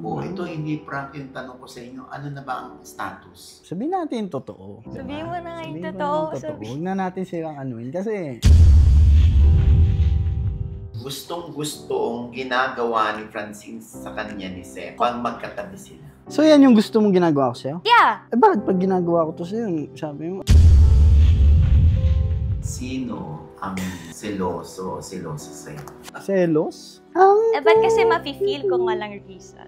Oh, ito hindi prank yung tanong ko sa inyo. Ano na ba ang status? Sabihin natin totoo. Sabihin mo na nga yung Sabihin totoo. mo na totoo. Huwag na natin silang anuin kasi Gustong-gustong ginagawa ni Francine sa kanya ni Seth pag magkatabi sila. so yan yung gusto mong ginagawa ko sa'yo? Yeah! Eh bakit pag ginagawa ko to sa'yo, sabi mo? Sino ang seloso o selosa sa'yo? Selos? Eh, ba't kasi mafe-feel ko nga lang reason?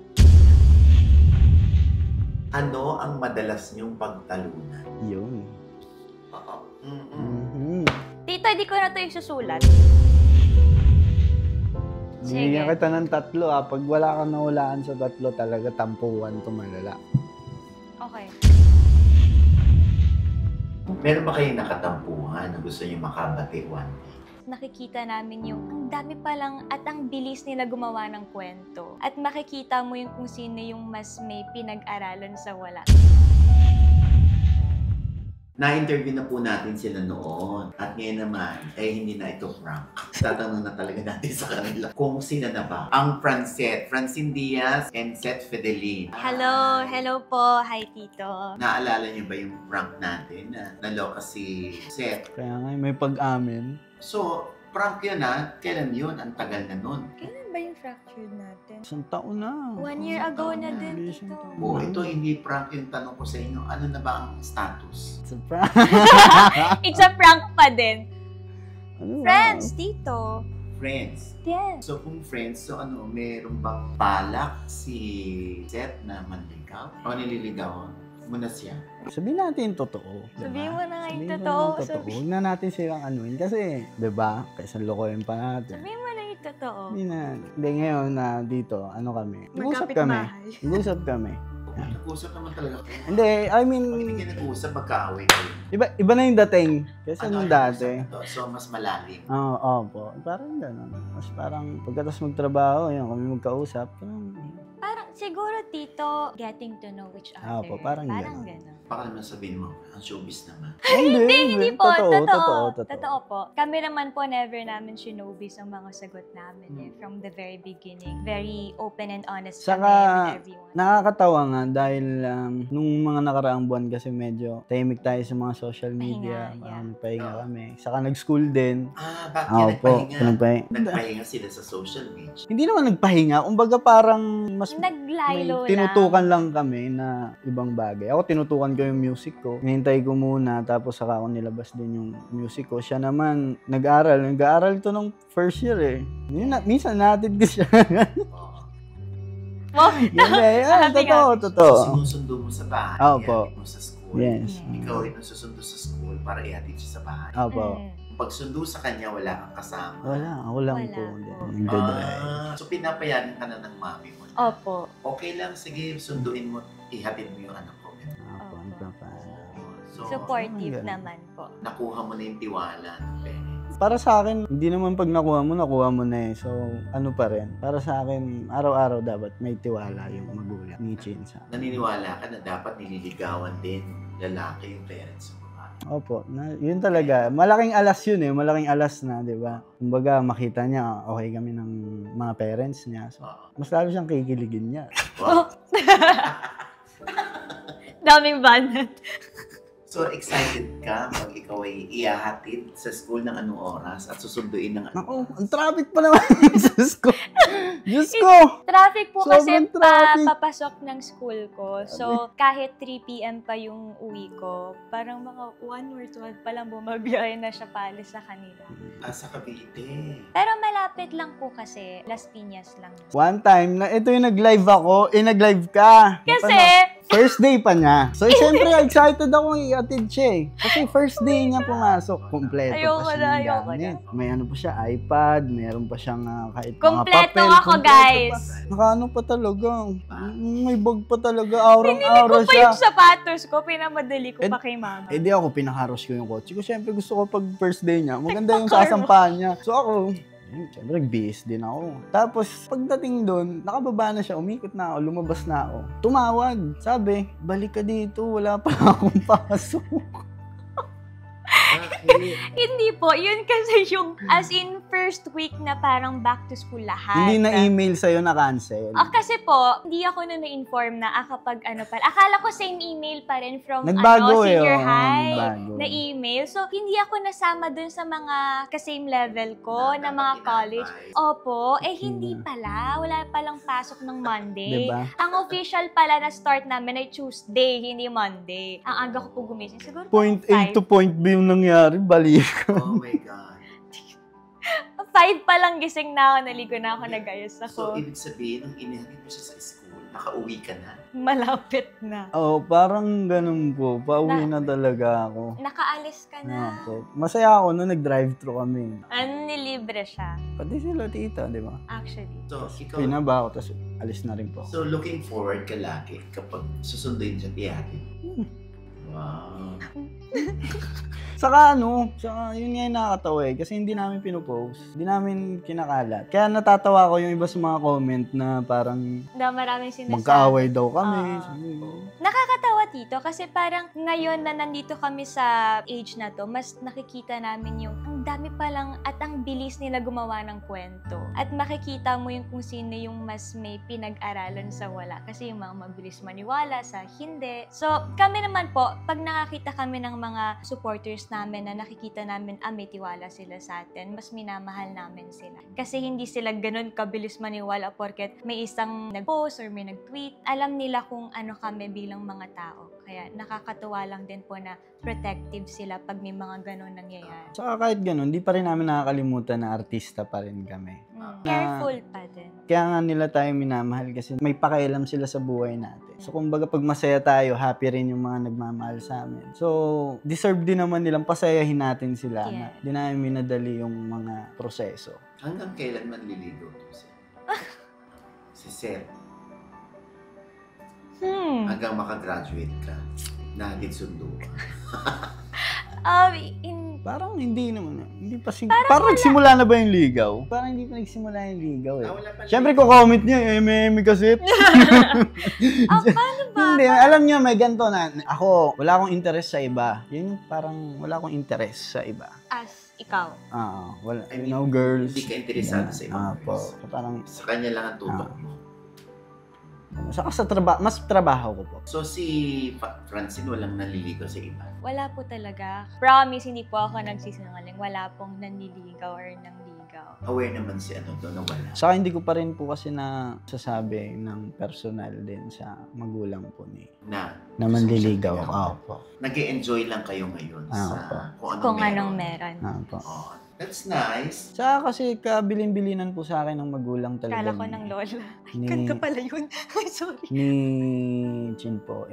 Ano ang madalas niyong pagtalunan? Yun. Oo. Tito, di ko na ito isusulat. Bigyan kita ng tatlo Pag wala kang nahulaan sa tatlo, talaga tampuan to malala. Okay. Meron ba kayong nakatampuhan na gusto niyo makabati one day? Nakikita namin yung ang dami pa lang at ang bilis nila gumawa ng kwento. At makikita mo yung kung sino yung mas may pinag-aralan sa wala. Na-interview na po natin sila noon. At ngayon naman, hindi na ito prank. Tatanong na talaga natin sa kanila kung sila na ba ang Francine Diaz and Seth Fidelin. Hello! Hello po! Hi, Tito! Naalala niyo ba yung prank natin na naloka si Seth? Kaya nga may pag-amin. So, prank yun Kailan yun? Ang tagal na nun. Kailan ba yung fractured natin? Isang taon na. 1 year ago na din, Tito. Oh, ito hindi prank yung tanong ko sa inyo. Ano na ba ang status? It's a prank. It's a prank pa din. Ano Friends, Tito. Friends. Yes. So kung friends, meron bang balak si Seth na manligaw? O nililigawan mo na siya? Sabihin natin totoo. Sabihin mo na nga yung Sabihin mo totoo. na totoo. Huwag na natin silang anuin kasi, di ba? Kaysa lokohin pa natin. Sabihin mo na yung totoo. Hindi ngayon na dito, ano kami? Nag-usap kami. Nag-usap kami. Nag-usap naman talaga kayo. Hindi, I mean, Pag hindi kayo nag-usap, magkaaway kayo. iba na yung dating. Kasi nung dati. So mas malalim. Oo po. Parang gano'n. Mas parang pagkatapos magtrabaho, yun, kami magkausap. Parang siguro, Tito, getting to know each other. Po, parang gano'n. Baka naman sabihin mo, ang showbiz naman. Hindi po. Totoo. Totoo po. Kami naman po, never namin showbiz ang mga sagot namin from the very beginning. Very open and honest Saka, kami with everyone. nakakatawa nga dahil nung mga nakaraang buwan kasi medyo tahimik tayo sa mga social media. Pahinga kami. Saka nag-school din. Bakit nagpahinga? Nagpahinga. Nagpahinga sila sa social media. Hindi naman nagpahinga. Kumbaga parang mas Naglaylo tinutukan lang kami na ibang bagay. Ako tinutukan ko yung music ko. Hinintay ko muna tapos saka ako nilabas din yung music ko. Siya naman nag-aaral. Nag-aaral to nung first year eh. Minsan natin ko siya. Totoo. Sinusundo mo sa bahay. Opo. Ihatid mo sa school. Yes. Ikaw rin ang susundo sa school para ihatid siya sa bahay. Opo. Pag sundo sa kanya, wala kang kasama. Ako lang po. So pinapayagan ka na ng mami mo. Opo. Okay lang, sige, sunduin mo, ihatid mo yung anak ko. So, supportive naman po. Nakuha mo na yung tiwala ng parents. Para sa akin, hindi naman pag nakuha mo na eh. So, ano pa rin. Para sa akin, araw-araw dapat may tiwala yung magulang ni Chinsa. Naniniwala ka na dapat nililigawan din lalaki yung parents mo. Opo, yun talaga. Malaking alas yun eh. Malaking alas na, di ba? Kumbaga, makita niya, okay kami ng mga parents niya. So, mas lalo siyang kikiligin niya. Wow. Daming banat. So, excited ka pag ikaw ay ihahatid sa school ng anong oras at susunduin ng anong Naku, oras? ang traffic pa naman. Diyos ko! Traffic po kasi Sobrang traffic. papasok ng school ko. So, kahit 3 p.m. pa yung uwi ko, parang mga 1 or 12 pa lang bumabiyahe na siya pala sa kanila. Sa Cavite. Pero malapit lang po kasi, Las Piñas lang. One time, na ito yung nag-live ako, nag-live ka. Kasi, first day pa niya. So, siyempre, excited ako i-attend siya eh. Kasi first day niya pumasok, kompleto pa siya ng gamit. May ano pa siya, iPad, meron pa siyang kahit mga papel. Kompleto ako, guys. Nakaano pa talaga. May bag pa talaga, aurang-aura ko pa siya. yung sapatos ko, pinamadali ko pa kay mama. Di ako, pinakaros ko yung kotse ko. Siyempre, gusto ko pag first day niya, maganda yung sasampahan niya. So ako, siyempre, nag-BS din ako. Tapos, pagdating doon, nakababa na siya, umikot na ako, lumabas na ako. Tumawag. Sabi, balik ka dito, wala pa akong pasok. Hindi po, yun kasi yung as in first week na parang back to school lahat. Hindi na email sa'yo na cancel. Kasi po, hindi ako na-inform na kapag ano pa. Akala ko same email pa rin from Nagbago senior eh, high nagbago. na email. So, hindi ako nasama dun sa mga ka-same level ko na mga college. Opo, hindi pala. Wala palang pasok ng Monday. Diba? Ang official pala na start namin ay Tuesday, hindi Monday. Ang aga ko po gumising. Siguro Point A to point B yung nangyari, balik. Oh my God. 5 pa lang gising na ako, naligo na ako, nag-ayos So, ako. ibig sabihin, nung inihatid mo siya sa school, nakauwi ka na? Malapit na. Oo, parang ganun po. Pauwi na talaga ako. Nakaalis ka na. Opo. Masaya ako nung nag-drive-thru kami. Nilibre siya, Pati sila tita, di ba? actually. So, ikaw, Pinaba ako, tapos alis na rin po. so looking forward ka lagi kapag susunduin siya ihatid. Wow. Saka yun nga yung nakakatawa eh. Kasi hindi namin pinupost. Hindi namin kinakalat. Kaya natatawa ko yung iba sa mga comment na parang Na maraming sinasabi. magkaaway daw kami. Nakakatawa, Tito, kasi parang ngayon na nandito kami sa age na to, mas nakikita namin yung ang dami palang at ang bilis nila gumawa ng kwento. At makikita mo yung kung sino yung mas may pinag-aralan sa wala. Kasi yung mga mabilis maniwala sa hindi. So, kami naman po, pag nakakita kami ng mga supporters namin na nakikita namin, may tiwala sila sa atin, mas minamahal namin sila. Kasi hindi sila ganun kabilis maniwala porket may isang nag-post or may nag-tweet. Alam nila kung ano kami bilang mga tao. Kaya nakakatuwa lang din po na protective sila pag may mga ganun nangyayari. Saka kahit ganun, di pa rin namin nakakalimutan na artista pa rin kami. Careful pa din. Kaya nga nila tayo minamahal kasi may pakialam sila sa buhay natin. So kumbaga pag masaya tayo, happy rin yung mga nagmamahal sa amin. So deserve din naman nilang pasayahin natin sila na di namin minadali yung mga proseso. Hanggang kailan manliligaw to siya? Si Seth. Hanggang makagraduate ka. Natin sundo ka. Parang hindi naman. Hindi pa parang nagsimula na ba yung ligaw? Parang hindi pa nagsimula yung ligaw eh. Wala pa Siyempre ko-comment niya, eme kasi. Paano ba? Hindi, alam niyo may ganito na ako, wala akong interest sa iba. Yun yung parang wala akong interest sa iba. As ikaw. Wala. I mean, No girls. Hindi ka interesado sa ibang po. girls. So, parang, Sa kanya lang ang tutok mo. saka sa trabaho, mas trabaho ko po. So si Francine walang naliligaw sa iba? Wala po talaga. Promise, hindi po ako nagsisinungaling. Wala pong nanliligaw or nangligaw. Aware naman si ano doon na wala. Saka hindi ko pa rin po kasi na sasabi ng personal din sa magulang po ni Na manliligaw. Opo. Nag-e-enjoy lang kayo ngayon sa kung anong meron. Meron. Oh, that's nice. Saka kasi kabilin-bilinan po sa akin ng magulang talaga. Kala ko ng lola. Ni, Kanta pala yun. Ay, sorry. ni Chin po,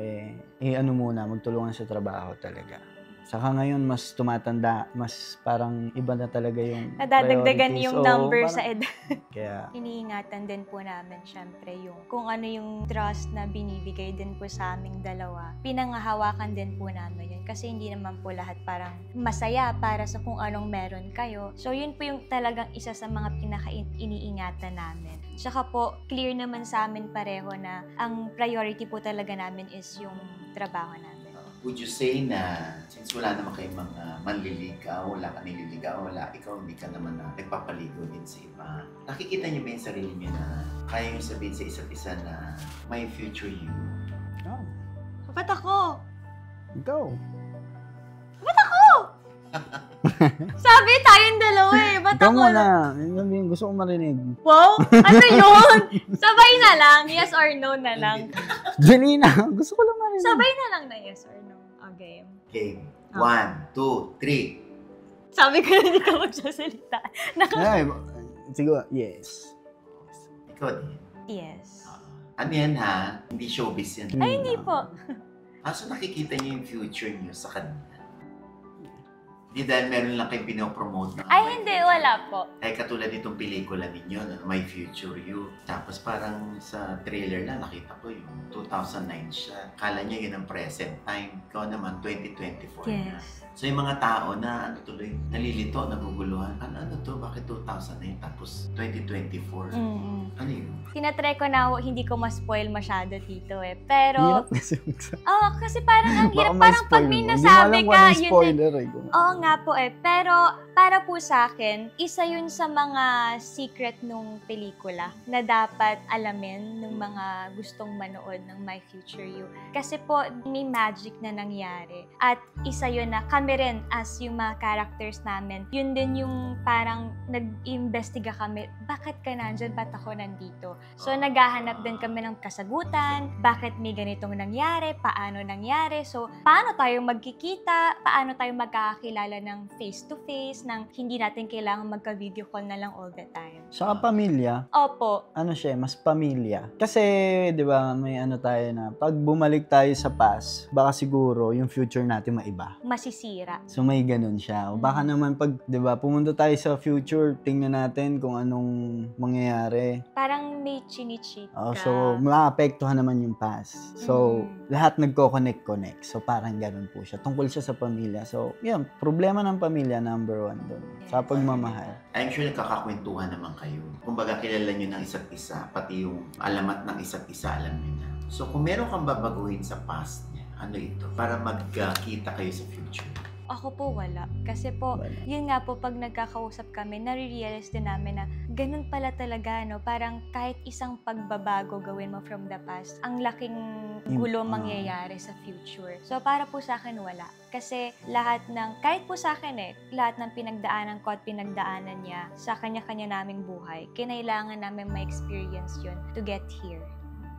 ano muna, magtulungan sa trabaho talaga. Saka ngayon, mas tumatanda, mas parang iba na talaga yung Nadadagdagan priorities. yung Oo, number parang- sa edad. Kaya, Iniingatan din po namin, syempre, yung kung ano yung trust na binibigay din po sa aming dalawa. Pinangahawakan din po namin yun. Kasi hindi naman po lahat parang masaya para sa kung anong meron kayo. So, yun po yung talagang isa sa mga pinaka-iniingatan namin. Tsaka po, clear naman sa amin pareho na ang priority po talaga namin is yung trabaho namin. Would you say na since wala naman kayong mga manliligaw, wala ka nililigaw, wala, ikaw hindi ka naman na nagpapaligo din sa iba, nakikita niyo ba yung sarili niyo na kaya niyo sabihin sa isa't isa na my future you? Ba't ako? ikaw. Sabi tayong dalawa eh. Ba't Ikaw ako? muna. Yung gusto ko marinig. Wow! Ano yun? Sabay na lang. Yes or no na lang. Janina, gusto ko lang marinig. Sabay na lang na yes or no. Okay. Game. 1, 2, 3. Sabi ko na hindi ka magsasalita. Ay, siguro, yes. Ikaw din. Yes. Ano yan ha? Hindi showbiz yan. Ay, hindi po. So nakikita niyo yung future niyo sa kanila? Hindi dahil meron lang kayong pinopromote na Ay, hindi. Wala po. Ay, katulad itong pelikula ninyo, na My Future You. Tapos parang sa trailer lang, nakita ko yung 2009 siya. Kala niya yun ang present time. Ikaw naman, 2024 na. Yes. So yung mga tao na tuloy, nalilito, naguguluhan. Ano to? Bakit 2009? Tapos 2024? Ano yun? Tinatry ko na hindi ko ma-spoil masyado, Tito eh. Pero, Hirap kasi kasi parang ang hirap. Baka Parang pag may nasabi ka, yun. Hindi mo alam kung anong spoiler eh. Oo nga po pero para po sa akin, isa yun sa mga secret nung pelikula na dapat alamin ng mga gustong manood ng My Future You. Kasi po, may magic na nangyari. At isa yun na kami rin as yung mga characters namin, yun din yung parang nag-imbestiga kami, bakit ka nandyan, ba't ako nandito? So, naghahanap din kami ng kasagutan, bakit may ganitong nangyari, paano nangyari, so, paano tayo magkikita, paano tayo magkakakilala ng face-to-face, nang hindi natin kailangan magka-video call na lang all the time. Saka pamilya, Opo. ano siya, mas pamilya. Kasi, di ba, may ano tayo na, pag bumalik tayo sa past, baka siguro yung future natin maiba. Masisira. So, may ganun siya. O baka naman pag, di ba, pumunta tayo sa future, tingnan natin kung anong mangyayari. Parang may chini-cheat ka. So, maapektuhan naman yung past. So, lahat nagko-connect. So, parang ganun po siya. Tungkol siya sa pamilya. So, yun, problema ng pamilya, number 1 doon. Sa pagmamahal. I'm sure nagkakakwentuhan naman kayo. Kumbaga, kilala nyo ng isa't isa, pati yung alamat ng isa't isa, alam nyo na. So, kung meron kang babaguhin sa past niya, ano ito? Para magkita kayo sa future. Ako po wala. Kasi po, yun nga po, pag nagkakausap kami, nare-realize din namin na ganun pala talaga, no? Parang kahit isang pagbabago gawin mo from the past, ang laking gulo mangyayari sa future. So, para po sa akin, wala. Kasi lahat ng, kahit po sa akin lahat ng pinagdaanan ko at pinagdaanan niya sa kanya-kanya naming buhay, kinailangan namin ma-experience yun to get here.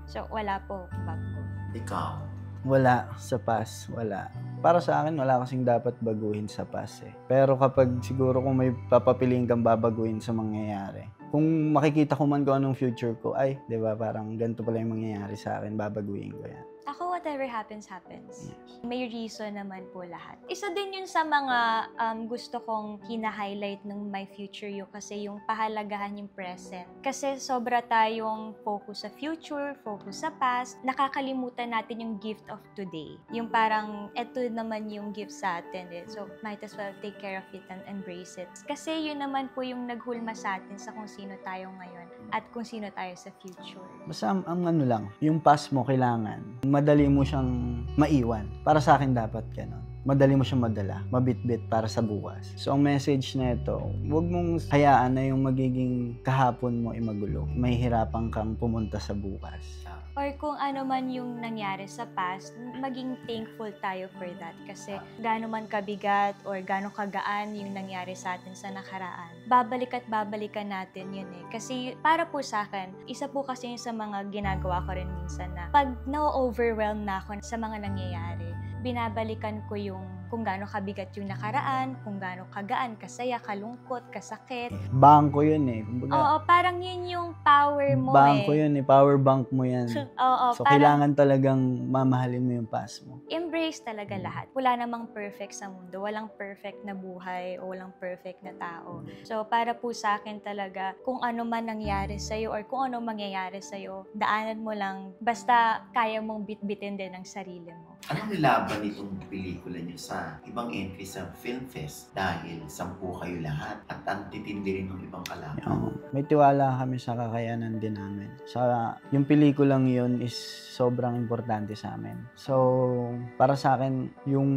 So, wala po, bago. Ikaw? Wala sa past, wala. Para sa akin, wala kasing dapat baguhin sa past eh. Pero kapag siguro kung may papapiliin kang babaguhin sa mangyayari, kung makikita ko man kung anong future ko, ay, di ba, parang ganito pala yung mangyayari sa akin, babaguhin ko yan. Ako, whatever happens, happens. Yes. May reason naman po lahat. Isa din yun sa mga gusto kong hina-highlight ng My Future You kasi yung pahalagahan yung present. Kasi sobra tayong focus sa future, focus sa past, nakakalimutan natin yung gift of today. Yung parang, eto naman yung gift sa atin. So, might as well take care of it and embrace it. Kasi yun naman po yung naghulma sa atin sa kung sino tayo ngayon at kung sino tayo sa future. Basta ang ano lang, yung past mo kailangan, madali mo siyang maiwan. Para sa akin dapat ganun. Madali mo siyang madala, mabitbit para sa bukas. So, ang message na ito, huwag mong hayaan na yung magiging kahapon mo ay magulo. Mahihirapan kang pumunta sa bukas. Or kung ano man yung nangyari sa past, maging thankful tayo for that. Kasi gaano man kabigat or gaano kagaan yung nangyari sa atin sa nakaraan, babalik at babalikan natin yun eh. Kasi para po sa akin, isa po kasi yung sa mga ginagawa ko rin minsan na pag na-overwhelm na ako sa mga nangyayari, binabalikan ko yung kung gaano kabigat yung nakaraan, kung gaano kagaan, kasaya, kalungkot, kasakit. Bangko yun eh. Kumbaga, Oo, parang yun yung power mo bangko yun eh. Power bank mo yan. Oo, So, parang kailangan talagang mamahalin mo yung past mo. embrace talaga lahat. Wala namang perfect sa mundo. Walang perfect na buhay o walang perfect na tao. So, para po sa akin talaga, kung ano man nangyari sa'yo or kung ano mangyayari sa'yo, daanan mo lang, basta kaya mong bitbitin din ang sarili mo. Anong nilaban itong pelikula niyo sa ibang entry sa Film Fest? Dahil 10 kayo lahat at ang titindi rin ng ibang kalaban. May tiwala kami sa kakayanan din namin. Sa yung pelikulang yun is sobrang importante sa amin. So, para sa akin, yung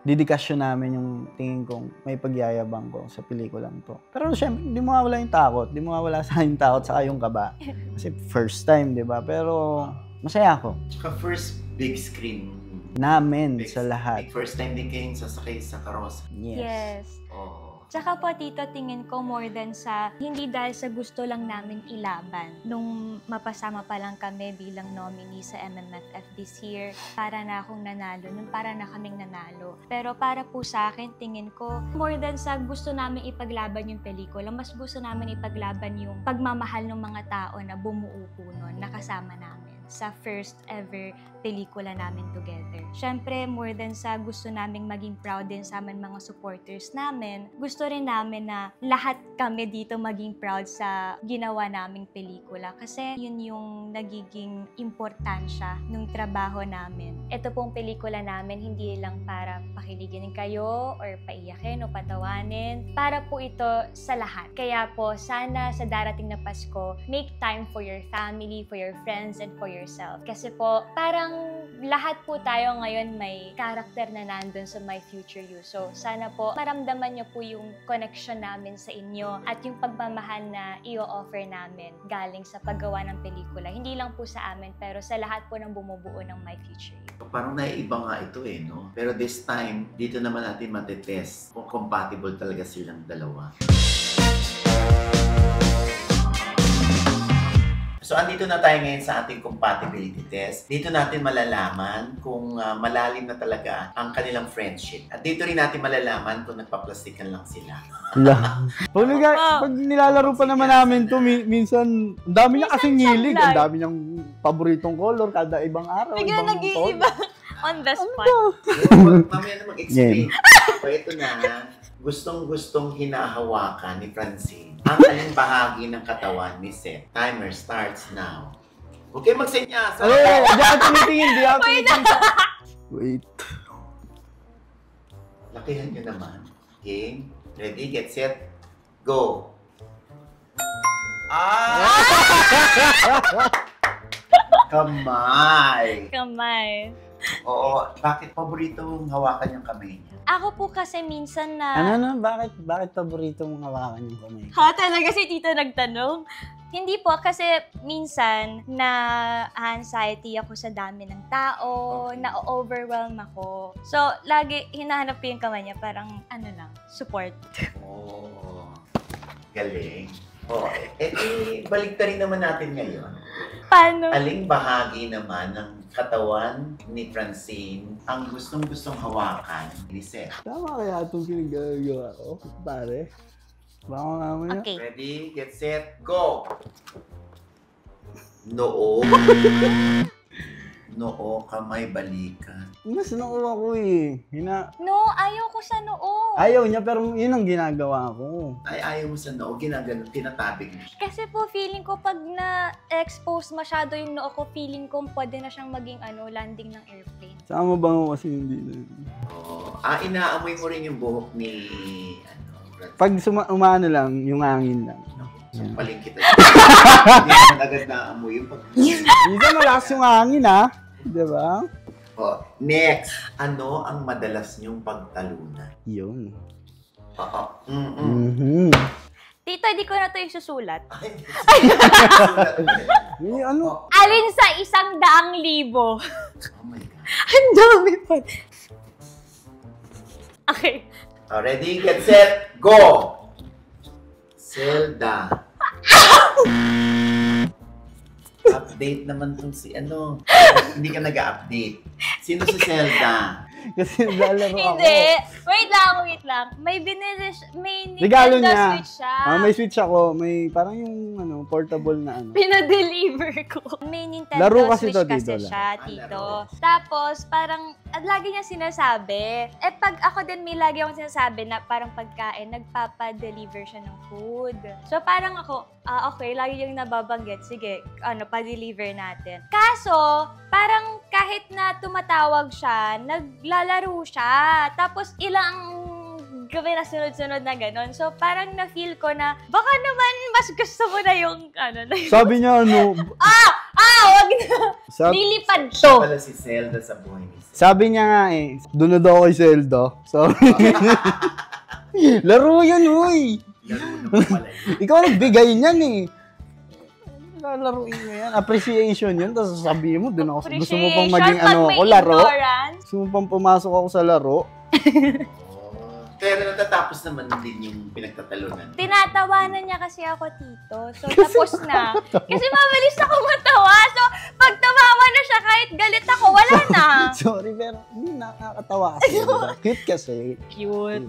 dedikasyon namin, yung tingin kong may pagyayabang ko sa pelikulang to. Pero syempre, di mo mawala yung takot. Di mo mawala sa yung takot saka yung kaba. Kasi first time, di ba? Pero masaya ako. Tsaka first big screen Namin sa lahat. First time din kayong sasakay sa karosa. Yes. Oh. Tsaka po, Tito, tingin ko more than sa, hindi dahil sa gusto lang namin ilaban. Nung mapasama pa lang kami bilang nominee sa MMFF this year, para na akong nanalo, nung para na kaming nanalo. Pero para po sa akin, tingin ko, more than sa gusto namin ipaglaban yung pelikula, mas gusto namin ipaglaban yung pagmamahal ng mga tao na bumuo po nun, nakasama namin sa first ever pelikula namin together. Siyempre, more than sa gusto naming maging proud din sa amin mga supporters namin, gusto rin namin na lahat kami dito maging proud sa ginawa naming pelikula kasi yun yung nagiging importansya ng trabaho namin. Ito pong pelikula namin hindi lang para pakiligin kayo or paiyakin o patawanin, para po ito sa lahat. Kaya po, sana sa darating na Pasko, make time for your family, for your friends, and for your yourself. Kasi po, parang lahat po tayo ngayon may character na nandun sa My Future You. So, sana po maramdaman nyo po yung connection namin sa inyo at yung pagmamahal na i-offer namin galing sa paggawa ng pelikula. Hindi lang po sa amin, pero sa lahat po ng bumubuo ng My Future You. Parang naiiba nga ito no? Pero this time, dito naman natin matetest kung compatible talaga silang dalawa. So, andito na tayo ngayon sa ating compatibility test. Dito natin malalaman kung malalim na talaga ang kanilang friendship. At dito rin natin malalaman kung nagpaplastikan lang sila. Pag nilalaro pa naman namin to, minsan, ang dami niya kasing hilig. Ang dami niyang paboritong color kada ibang araw. Bigla nag-iiba. On the spot. Mamaya na mag-explain. So, ito na. Gustong-gustong hinahawakan ni Francine ang aling bahagi ng katawan ni Seth. Timer starts now. Okay, magsenyas. Di ako tumitingin, di ako tumitingin. Wait. Lakihan nyo naman. Okay? Ready, get set, go. Kamay. Kamay. Oo, bakit paborito mong hawakan yung kamay niya? Ako po kasi minsan na... Bakit paborito mong hawakan yung kamay? Ha, talaga si Tito nagtanong? Hindi po, kasi minsan na anxiety ako sa dami ng tao, na-overwhelm ako. So, lagi hinahanap ko yung kamay niya, parang support. Oo, galing. Baliktarin naman natin ngayon. Paano? Aling bahagi naman ng katawan ni Francine ang gustong-gustong hawakan ni Seth? Tama kaya itong pinagagawa ko, pare? Baka mamaya. Okay. Ready, get set, go! Noo. Noo, kamay, balikan. Mas nakuha ko eh. No, ayaw ko sa noo. Ayaw niya, pero yun ang ginagawa ko. Ay, ayaw mo sa noo, ginagano, tinatabig mo siya. Kasi po, feeling ko pag na-expose masyado yung noo ko, feeling ko pwede na siyang maging landing ng airplane. Sama ba ako kasi hindi na. Oo. Inaamoy mo rin yung buhok ni, Francine. Pag umano lang, yung hangin lang. Sampaling kita. Hindi naman agad naamoy yung pag... Minsan malakas yung hangin Diba? Oh, next, ano ang madalas niyong pagtalunan? Yun. Oo. Tito, di ko na ito yung susulat. Ano? Alin sa 100,000? Oh my God. Ang dami pa. Okay. Ready, get set, go! Zelda. Update naman tong si hindi ka nag-update. Sino si Zelda? Kasi naglalaro ako. Hindi. Wait lang. May binili may Regalo Nintendo niya. Switch siya. May Switch ako. May parang yung portable na Pinadeliver ko. May Nintendo Laro kasi Switch to, kasi Tito, siya, laro. Tito. Tapos, parang, lagi niya sinasabi, pag ako din may lagi akong sinasabi na parang pagkain, nagpapa-deliver siya ng food. So, parang ako, okay, lagi yung nababanggit. Sige, pa-deliver natin. Kaso, parang kahit na tumatawag siya, naglalaro siya. Tapos, ilang gabi na sunod-sunod na gano'n. So, parang na-feel ko na, baka naman mas gusto mo na yung, Sabi niya, wag na. Lilipad Siya to. pala si Zelda sa buhay ni Seth. Sabi niya nga doon na daw kay Zelda. So, laro yan, uy! Laro naman pala yun. Ikaw nagbigay niyan Lalaruin mo yan. Appreciation yun. Tapos sasabihin mo, doon ako. Gusto mo pang maging ako, laro? Gusto mo pang pumasok ako sa laro? Pero natatapos naman din yung pinagtatalunan. Tinatawanan niya kasi ako, Tito. So, tapos na. Kasi mabilis ako matawa. So, pag tumawa na siya, kahit galit ako, wala na. Sorry, pero hindi nakakatawa kasi. Cute kasi. Cute.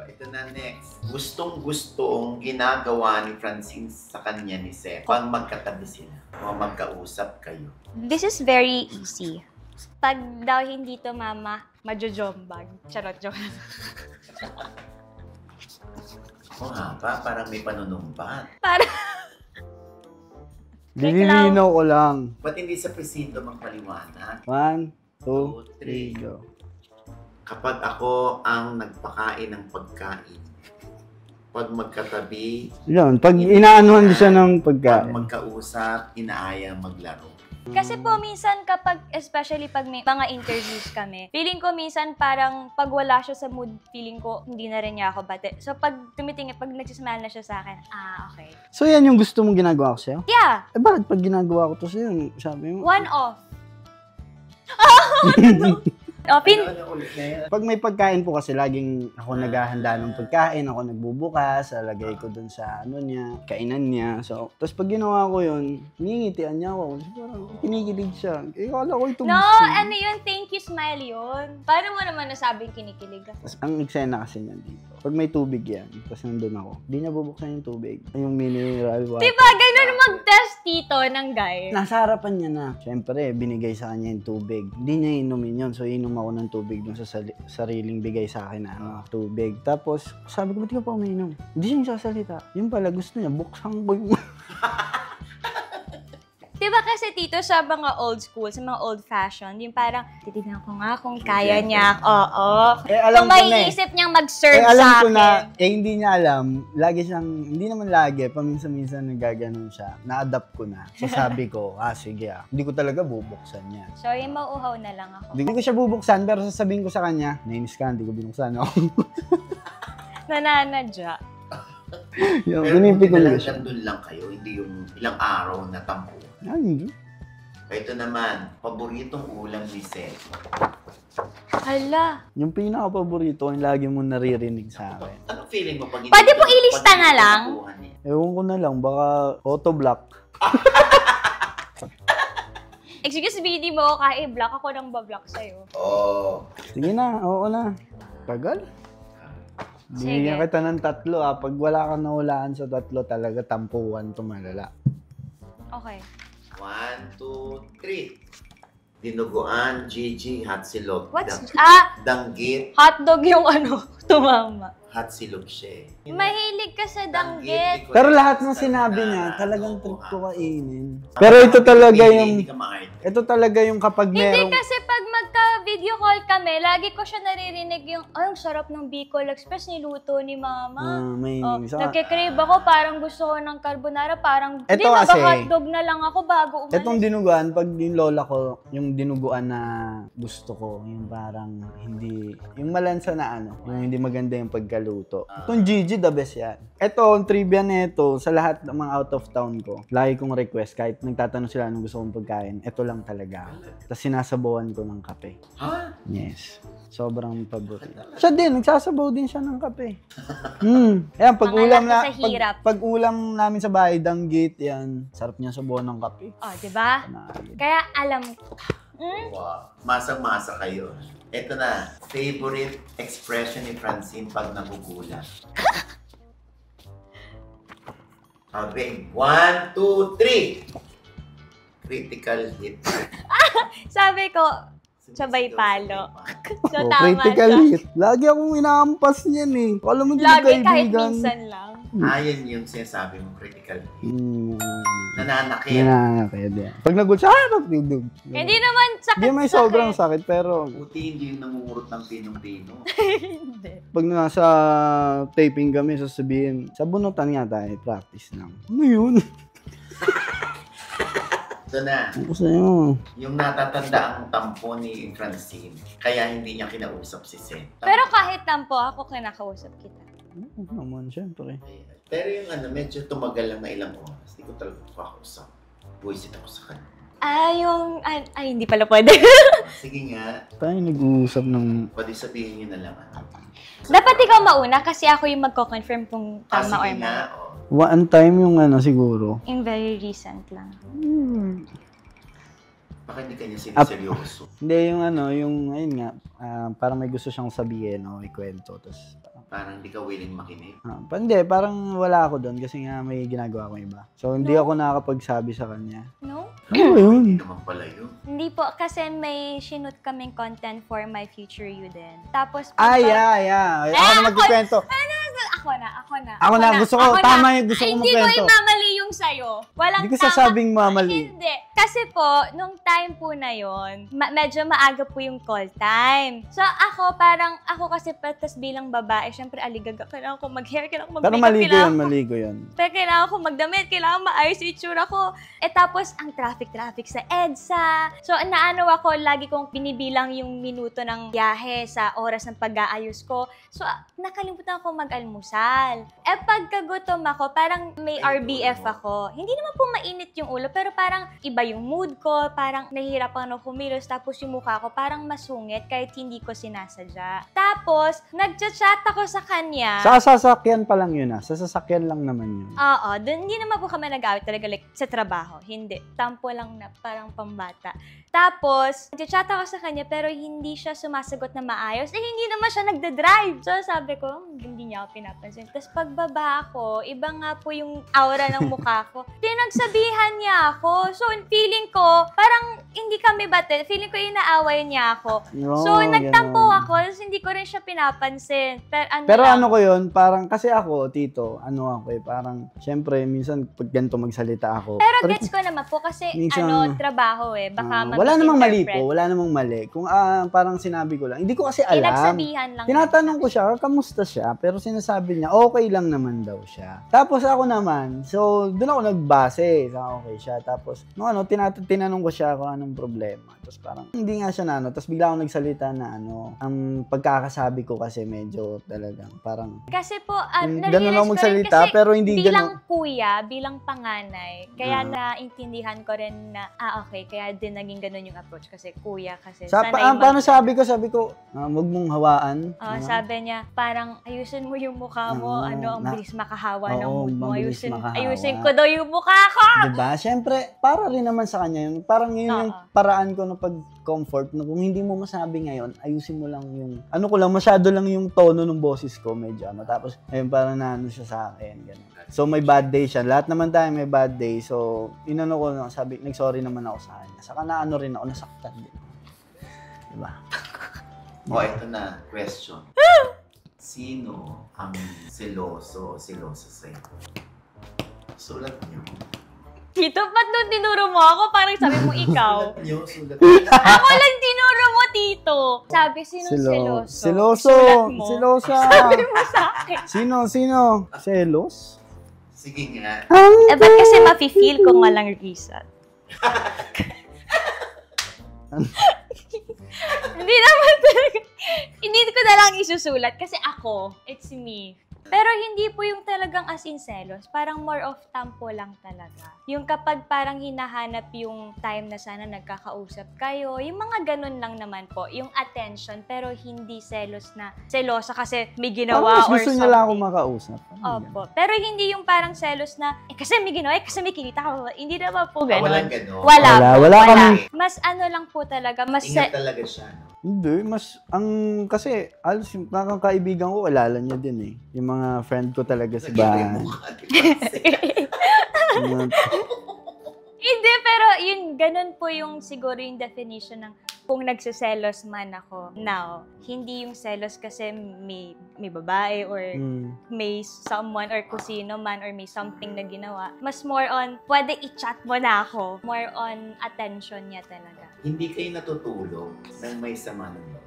Ito na next. Gustong-gustong ginagawa ni Francine sa kanya ni Seth pag magkatabi sila o magkausap kayo. This is very easy. Pag daw hindi to mama, majojombag. Charot, joke. Parang may panunumbat. Nililinaw ko lang. Ba't hindi sa presinto magpaliwanag? 1, 2, 3, go. Kapag ako ang nagpakain ng pagkain, Pag magkatabi, Yun, pag inaanuhan siya ng pag pagkain. magkausap, inaaya maglaro. Kasi po minsan kapag, especially pag may mga interviews kami, feeling ko minsan parang pag wala siya sa mood, feeling ko hindi na rin niya ako bate. So pag tumitingin, pag nagsismile na siya sa akin, okay. So yan yung gusto mong ginagawa ko sa'yo? Yeah, Eh bakit pag ginagawa ko to sa'yo, sabi mo? one off. Ano ulit na yan? Pag may pagkain po kasi laging ako naghahanda ng pagkain, ako nagbubukas, alagay ko dun sa ano niya, kainan niya. So, tapos pag ginawa ko yun, ningitian niya ako. So, parang kinikilig siya. Eh, akala ko ito No, gusto. ano yun? Thank you smile yun. Paano mo naman nasabing kinikilig ka? Tapos, ang eksena kasi niya dito, pag may tubig yan, tapos nandun ako, di niya bubuksan yung tubig. Yung mineral water. Diba, ganun mag-test tito ng guy. Nasa harapan niya na. Siyempre, binigay sa kanya yung tubig. Hindi niya inumin yun. So, inom ako ng tubig dun sa sariling bigay sa akin na tubig. Tapos, sabi ko, ba't ka pa uminom? Hindi siya yung sasalita. Yung pala, gusto niya, buksan ko yung... Diba kasi tito sa mga old school, sa mga old fashion, yung parang, titignan ko nga kung kaya niya. Oo. Eh, alam Kung ko na eh. maiisip niyang mag-serve alam sa ko akin. na, hindi niya alam, lagi siyang, hindi naman lagi, paminsan-minsan nagaganon siya. Na-adapt ko na. So sabi ko, sige hindi ko talaga bubuksan niya. Sorry, mauuhaw na lang ako. Hindi ko siya bubuksan, pero sasabihin ko sa kanya, nainis ka, hindi ko binuksan ako. Nananadya. Yung, Pero hindi pinipigil na ko siya. lang lang kayo, hindi yung ilang araw na tampo. Ay, hindi. Ito naman, paboritong ulam ni Seth. Hala. Yung pinaka-paborito, yung lagi mo naririnig sa akin. Anong feeling mo pag Pwede po ilista na lang? Ewan ko na lang, baka auto-block. Excuse me, di mo ako ka-block. Ako nang bablock sa'yo. Oo. Sige na, oo na. Tagal. Binigyan kita ng 3 Pag wala kang nahulaan sa 3, talaga tampuan to malala. Okay. 1, 2, 3. Dinuguan, Gigi, hot silog. What's, Danggit, hotdog yung tumama. hot silog siya eh. Mahilig ka sa danggit. Pero lahat ng sinabi niya, talagang trip ko kainin. Pero ito talaga Hindi yung, ka ma-art. ito talaga yung kapag Hindi merong, kasi pag magka-video call kami, lagi ko siya naririnig yung, ay, ang sarap ng Bicol Express niluto ni Mama. may, Nagkikrave ako, parang gusto ko ng carbonara, parang, Eto hindi, kasi, hotdog na lang ako bago umalis. itong dinuguan, pag yung lola ko, yung dinuguan na gusto ko, yung parang hindi, yung malansa na ano, yung hindi maganda yung pagkaluto. Itong Gigi, the best yan. Ito, ang trivia nito, sa lahat ng mga out of town ko, lagi kong request, kahit nagtatanong sila anong gusto kong pagkain, ito lang talaga. Tapos sinasabawan ko ng kape. Ha? Yes. Sobrang paborito. Siya din, nagsasabaw din siya ng kape. Ayan, pag Mga ulam lasa sa hirap. pag ulam namin sa bahay, danggit, yan. Sarap niya sabawan ng kape. Oh, di ba? Panagin. Kaya alam ko. Wow. Masang-masa kayo. Ito na, favorite expression ni Francine pag nagugulat. Okay, 1, 2, 3. Critical hit. Sabi ko, sabay palo. So, Oh, tama critical siya. hit. Lagi akong inaampas niyan eh. Alam mo, Lagi, kahit kaibigan. minsan lang. Ayan yung sinasabi mo, critical hit. Nananakit. Nananakit yan. Pag nagulat siya, nagdugdug. Hindi naman sakit. Hindi may sobrang sakit, pero Buti hindi yung nangungurot ng pinong-pino. Hindi. pag nasa taping kami, sasabihin, sa bunutan nga tayo, practice lang. Ano yun? Ito na, Ako sa'yo. yung natatanda ang tampo ni Francine, kaya hindi niya kinausap si Sen. Pero kahit tampo, ako kinakausap kita. Oo naman, syempre. Pero yung medyo tumagal lang na ilang oras. Hindi ko talaga kakausap. Buisit ako sa kanya. Hindi pala pwede. Sige nga, Tayo nag-uusap ng... pwede sabihin niyo na lang. Dapat ikaw mauna kasi ako yung magko-confirm kung tama or Sige nga, mali. One time yung siguro. In very recent lang. Baka hindi kanya siniseryoso. Hindi, yung ayun nga, parang may gusto siyang sabihin o ikwento. Tapos, Parang hindi ka willing makinig. hindi, parang wala ako doon kasi nga may ginagawa akong iba. So, hindi ako nakakapagsabi sa kanya. No? Ano yun? Hindi naman pala yun. Hindi po, kasi may shoot kaming content for My Future You din. Tapos, Yeah. Ako na magkikwento. Ako na, gusto ko, Ako tama na. yung gusto ko Hindi ko magkwento. imamali yung sa'yo. Walang Hindi ko tama. sasabing mamali. Hindi. Kasi po, nung time po na yon, medyo maaga po yung call time. So ako, ako kasi tas bilang babae, syempre aligaga, kailangan ko mag-hair, kailangan ko Pero mag-makeup, maligo yun. pero kailangan ko magdamit, kailangan maayos yung itsura ko. Tapos, ang traffic sa EDSA. So, naano ako, lagi kong binibilang yung minuto ng biyahe sa oras ng pag-aayos ko. So, nakalimutan ako mag-almusal. Pagkagutom ako, parang may RBF ako. Hindi naman po mainit yung ulo, pero parang iba yung mood ko, parang nahihirapan ako kumilos, tapos yung mukha ko parang masungit kahit hindi ko sinasadya. Tapos, nagchat-chat ako sa kanya. Sa sasakyan pa lang yun Sa sasakyan lang naman yun. Oo, dun hindi naman po kami nag-awit talaga like sa trabaho. Hindi. Tampo lang na parang pambata. Tapos, nag-chat ako sa kanya pero hindi siya sumasagot na maayos. Hindi naman siya nagda-drive. So, sabi ko, hindi niya ako pinapansin. Tapos, pagbaba ako, iba nga po yung aura ng mukha ko. Pinagsabihan niya ako. So, feeling ko, parang hindi kami bate. Feeling ko inaaway niya ako. So, nagtampo ako. Tapos, hindi ko rin siya pinapansin. Pero ano ko yun, parang, kasi ako, tito, parang, syempre, minsan, pag ganito magsalita ako. Pero gets ko naman po kasi, minsan, trabaho Baka wala namang mali misinterpret. po, wala namang mali. Kung parang sinabi ko lang, hindi ko kasi alam. Pinagsabihan lang. Tinatanong ko siya, kamusta siya? Pero sinasabi niya, okay lang naman daw siya. Tapos ako naman, so doon ako nagbase, okay siya. Tapos, tinanong ko siya kung anong problema. Tapos parang, hindi nga siya tapos bigla akong nagsalita na ang pagkakasabi ko kasi medyo talagang, parang, Kasi po, ganun ako magsalita, pero hindi bilang ganun. kuya, bilang panganay, kaya naintindihan ko rin na, okay, kaya din naging ganun yung approach kasi kuya kasi Paano sabi ko, wag mong hawaan. Sabi niya, parang ayusin mo yung mukha mo, ang bilis makahawa ng mood mo. Ayusin ko daw yung mukha ko! Diba? Siyempre, para rin naman sa kanya yun. Parang yun yung paraan ko na pag-comfort na kung hindi mo masabi ngayon, ayusin mo lang yung, masyado lang yung tono ng boses ko, medyo tapos, ayun, parang siya sa akin, gano'n. So, may bad day siya. Lahat naman tayo may bad day. So, nag-sorry naman ako sa kanya. Saka rin ako, nasaktan din. Diba? Ito na, question. Sino ang seloso o selosa sa'yo? Sulat niyo. Tito, ba't nung tinuro mo ako? Parang sabi mo ikaw. Sulat niyo, sulat. Ako lang tinuro mo, Tito. Sabi, sinong seloso? Seloso. Sulat mo. Selosa. Sabi mo sa akin. Sino? Selos? Sige nga. Ba't kasi mafe-feel ko nga lang reason? Hindi naman talaga. Hindi ko na lang isusulat kasi ako, it's me. Pero hindi po yung talagang as in selos. Parang more of tampo lang talaga. Yung kapag parang hinahanap yung time na sana nagkakausap kayo, yung mga ganun lang naman po. Yung attention, pero hindi selos na selosa kasi may ginawa or gusto something. niya lang ako makausap. Opo. Pero hindi yung parang selos na, kasi may ginawa, kasi may kinita ka. Hindi naman po ganun. Walang ganun. Wala kami. Mas lang po talaga. Ingat talaga siya, no? Hindi, kasi, alos yung kaibigan ko, alala niya din eh. Yung mga friend ko talaga sa bahay. Hindi, pero yun, ganun po yung siguro yung definition ng kung nagsiselos man ako now. Hindi yung selos kasi may babae or may someone or kusino man or may something na ginawa. Mas more on, pwede i-chat mo na ako. More on attention niya talaga. Hindi kayo natutulog nang may sama ng loob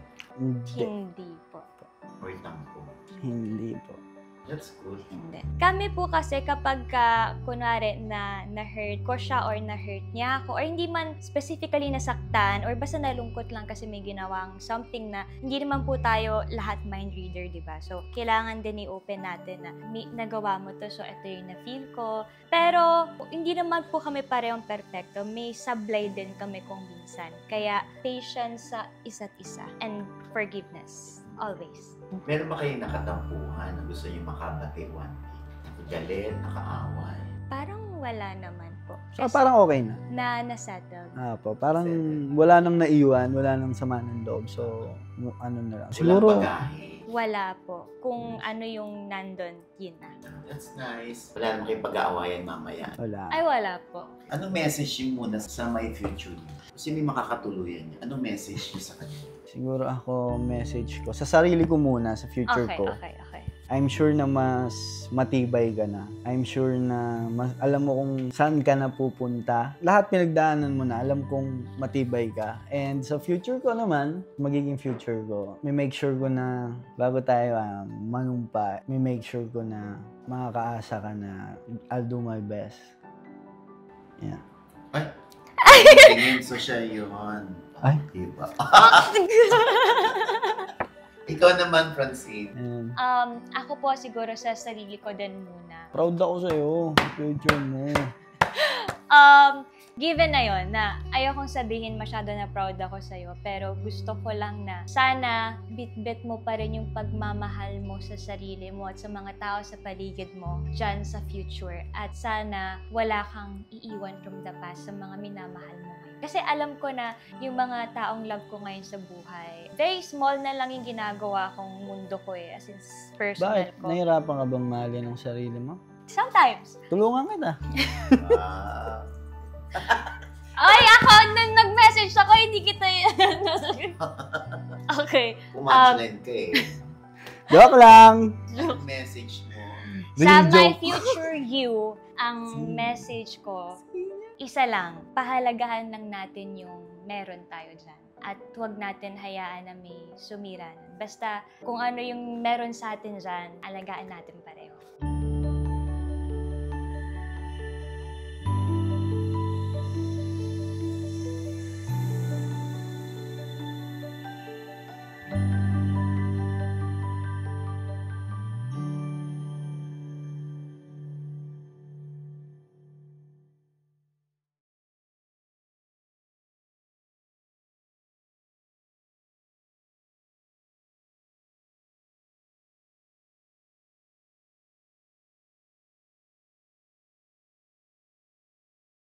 Hindi po. or tampo. Hindi po. That's good. Hindi. Kami po kasi kapag kunwari na-hurt ko siya or na-hurt niya ako or hindi man specifically nasaktan or basta nalungkot lang kasi may ginawang something na hindi naman po tayo lahat mind reader, di ba? So, kailangan din i-open natin na may nagawa mo to, so ito yung na-feel ko. Pero, hindi naman po kami parehong perfecto. May sablay din kami kung minsan. Kaya, patience sa isa't isa and forgiveness. Always. Meron ba kayong nakatampuhan na gusto niyo makabati one day? Nakagalit, nakaaway? Parang wala naman po. So, parang okay na. Na-settle. Parang wala nang naiwan, wala nang sama ng loob. So, na lang. Siguro, walang Wala po. Kung ano yung nandun, yun na. That's nice. Wala naman kayong pag-aawayan mamaya. Wala. Ay, wala po. Anong message niyo muna sa my future niyo? Kasi may makakatuluyan niyo. Anong message niyo sa kanila? Siguro ako message ko. Sa sarili ko muna, sa future ko. Okay. I'm sure na mas matibay ka na. I'm sure na alam mo kung saan ka na pupunta. Lahat pinagdaanan mo na, alam kong matibay ka. And sa future ko naman, magiging future ko, may make sure ko na bago tayo manumpa, may make sure ko na makakaasa ka na I'll do my best. Yeah. Tingin, so siya yun. Ay. Diba? Ikaw naman, Francine. And Ako po siguro sa sarili ko din muna. proud ako sa'yo. Future mo. Given na yon na ayokong sabihin masyado na proud ako sa'yo, pero gusto ko lang na sana bit-bit mo pa rin yung pagmamahal mo sa sarili mo at sa mga tao sa paligid mo dyan sa future. At sana wala kang iiwan from the past sa mga minamahal mo ngayon. Kasi alam ko na yung mga taong love ko ngayon sa buhay, very small na lang yung ginagawa kong mundo ko as in personal Bakit? ko. Nahirapan ka bang mahalin ang sarili mo? Sometimes. Tulungan kita. Ay, ako, nung nag-message ako, hindi kita Okay. Pumatchline ka eh. Joke lang! Message mo. Sa Joke. my future you, ang message ko, isa lang, pahalagahan lang natin yung meron tayo dyan. At huwag natin hayaan na may sumira nun. Basta kung ano yung meron sa atin dyan, alagaan natin pareho.